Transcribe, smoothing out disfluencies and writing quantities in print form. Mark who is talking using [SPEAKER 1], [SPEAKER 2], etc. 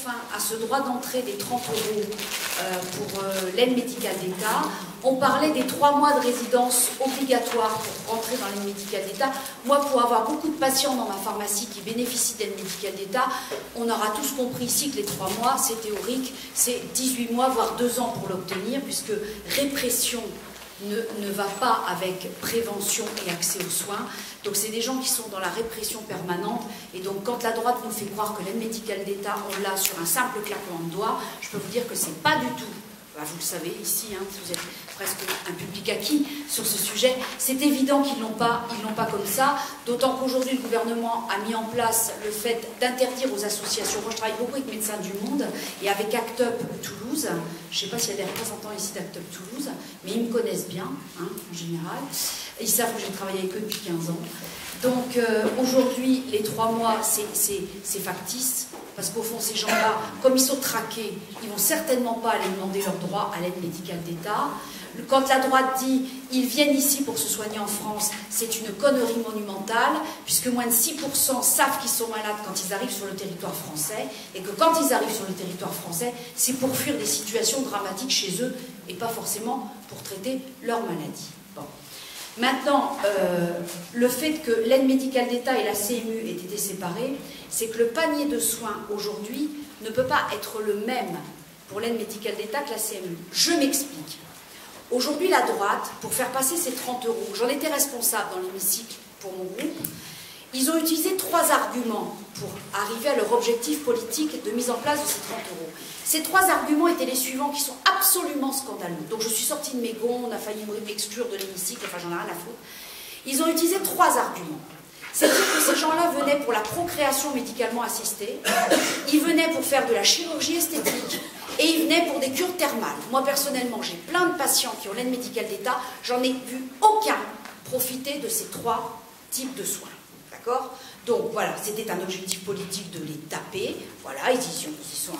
[SPEAKER 1] fin à ce droit d'entrée des 30 € pour l'aide médicale d'État. On parlait des 3 mois de résidence obligatoire pour rentrer dans l'aide médicale d'État. Moi, pour avoir beaucoup de patients dans ma pharmacie qui bénéficient d'aide médicale d'État, on aura tous compris ici que les 3 mois, c'est théorique, c'est 18 mois, voire 2 ans pour l'obtenir, puisque répression ne va pas avec prévention et accès aux soins. Donc c'est des gens qui sont dans la répression permanente. Et donc quand la droite nous fait croire que l'aide médicale d'État, on l'a sur un simple claquement de doigts, je peux vous dire que c'est pas du tout. Vous le savez ici, hein, vous êtes presque un public acquis sur ce sujet. C'est évident qu'ils l'ont pas comme ça, d'autant qu'aujourd'hui le gouvernement a mis en place le fait d'interdire aux associations. Moi je travaille beaucoup avec Médecins du Monde et avec ACT UP Toulouse. Je ne sais pas s'il y a des représentants ici d'ACT UP Toulouse, mais ils me connaissent bien, hein, en général. Ils savent que j'ai travaillé avec eux depuis 15 ans. Donc aujourd'hui, les 3 mois, c'est factice, parce qu'au fond, ces gens-là, comme ils sont traqués, ils ne vont certainement pas aller demander leur droit à l'aide médicale d'État. Quand la droite dit « ils viennent ici pour se soigner en France », c'est une connerie monumentale, puisque moins de 6% savent qu'ils sont malades quand ils arrivent sur le territoire français, et que quand ils arrivent sur le territoire français, c'est pour fuir des situations dramatiques chez eux, et pas forcément pour traiter leur maladie. Bon. Maintenant, le fait que l'aide médicale d'État et la CMU aient été séparées, c'est que le panier de soins aujourd'hui ne peut pas être le même pour l'aide médicale d'État que la CMU. Je m'explique. Aujourd'hui, la droite, pour faire passer ces 30 €, j'en étais responsable dans l'hémicycle pour mon groupe, ils ont utilisé 3 arguments pour arriver à leur objectif politique de mise en place de ces 30 €. Ces 3 arguments étaient les suivants qui sont absolument scandaleux. Donc je suis sortie de mes gonds, on a failli m'exclure de l'hémicycle, enfin j'en ai rien à foutre. Ils ont utilisé 3 arguments. C'est-à-dire que ces gens-là venaient pour la procréation médicalement assistée, ils venaient pour faire de la chirurgie esthétique, et ils venaient pour des cures thermales. Moi personnellement, j'ai plein de patients qui ont l'aide médicale d'État, j'en ai vu aucun profiter de ces 3 types de soins. D'accord ? Donc voilà, c'était un objectif politique de les taper. Voilà, ils y sont